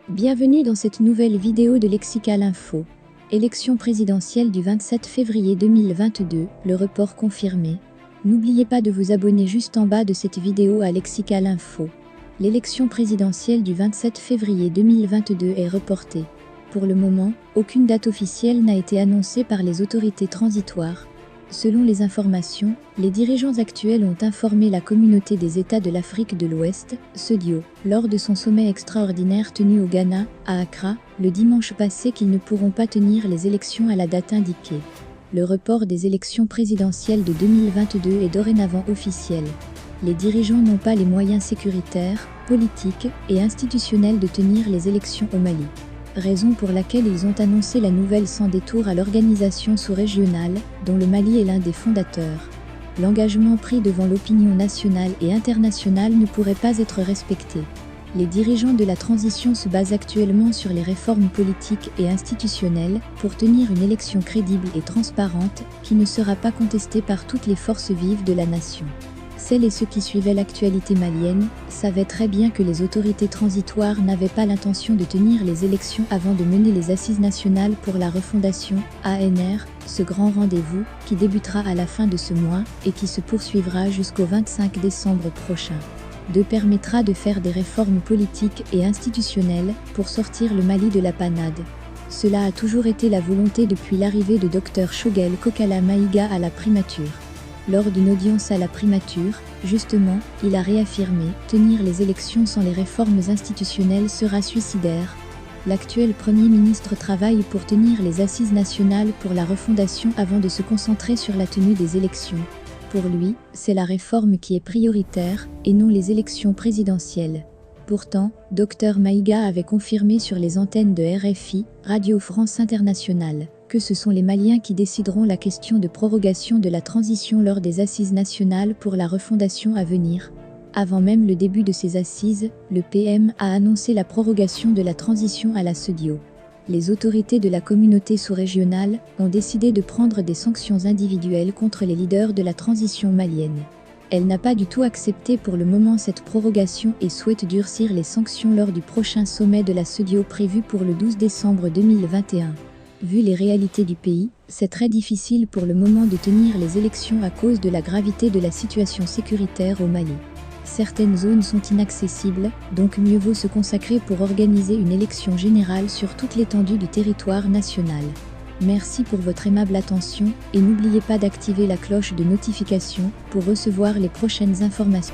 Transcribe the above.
Bienvenue dans cette nouvelle vidéo de Lexical Info. Élection présidentielle du 27 février 2022, le report confirmé. N'oubliez pas de vous abonner juste en bas de cette vidéo à Lexical Info. L'élection présidentielle du 27 février 2022 est reportée. Pour le moment, aucune date officielle n'a été annoncée par les autorités transitoires. Selon les informations, les dirigeants actuels ont informé la communauté des États de l'Afrique de l'Ouest, CEDEAO, lors de son sommet extraordinaire tenu au Ghana, à Accra, le dimanche passé qu'ils ne pourront pas tenir les élections à la date indiquée. Le report des élections présidentielles de 2022 est dorénavant officiel. Les dirigeants n'ont pas les moyens sécuritaires, politiques et institutionnels de tenir les élections au Mali. Raison pour laquelle ils ont annoncé la nouvelle sans détour à l'organisation sous-régionale, dont le Mali est l'un des fondateurs. L'engagement pris devant l'opinion nationale et internationale ne pourrait pas être respecté. Les dirigeants de la transition se basent actuellement sur les réformes politiques et institutionnelles pour tenir une élection crédible et transparente qui ne sera pas contestée par toutes les forces vives de la nation. Celles et ceux qui suivaient l'actualité malienne savaient très bien que les autorités transitoires n'avaient pas l'intention de tenir les élections avant de mener les assises nationales pour la refondation, ANR, ce grand rendez-vous qui débutera à la fin de ce mois et qui se poursuivra jusqu'au 25 décembre prochain. Permettra de faire des réformes politiques et institutionnelles pour sortir le Mali de la panade. Cela a toujours été la volonté depuis l'arrivée de Dr Choguel Kokala Maïga à la primature. Lors d'une audience à la primature, justement, il a réaffirmé « Tenir les élections sans les réformes institutionnelles sera suicidaire ». L'actuel Premier ministre travaille pour tenir les assises nationales pour la refondation avant de se concentrer sur la tenue des élections. Pour lui, c'est la réforme qui est prioritaire, et non les élections présidentielles. Pourtant, Dr Maïga avait confirmé sur les antennes de RFI, Radio France Internationale, que ce sont les Maliens qui décideront la question de prorogation de la transition lors des assises nationales pour la refondation à venir. Avant même le début de ces assises, le PM a annoncé la prorogation de la transition à la CEDEAO. Les autorités de la communauté sous-régionale ont décidé de prendre des sanctions individuelles contre les leaders de la transition malienne. Elle n'a pas du tout accepté pour le moment cette prorogation et souhaite durcir les sanctions lors du prochain sommet de la CEDEAO prévu pour le 12 décembre 2021. Vu les réalités du pays, c'est très difficile pour le moment de tenir les élections à cause de la gravité de la situation sécuritaire au Mali. Certaines zones sont inaccessibles, donc mieux vaut se consacrer pour organiser une élection générale sur toute l'étendue du territoire national. Merci pour votre aimable attention et n'oubliez pas d'activer la cloche de notification pour recevoir les prochaines informations.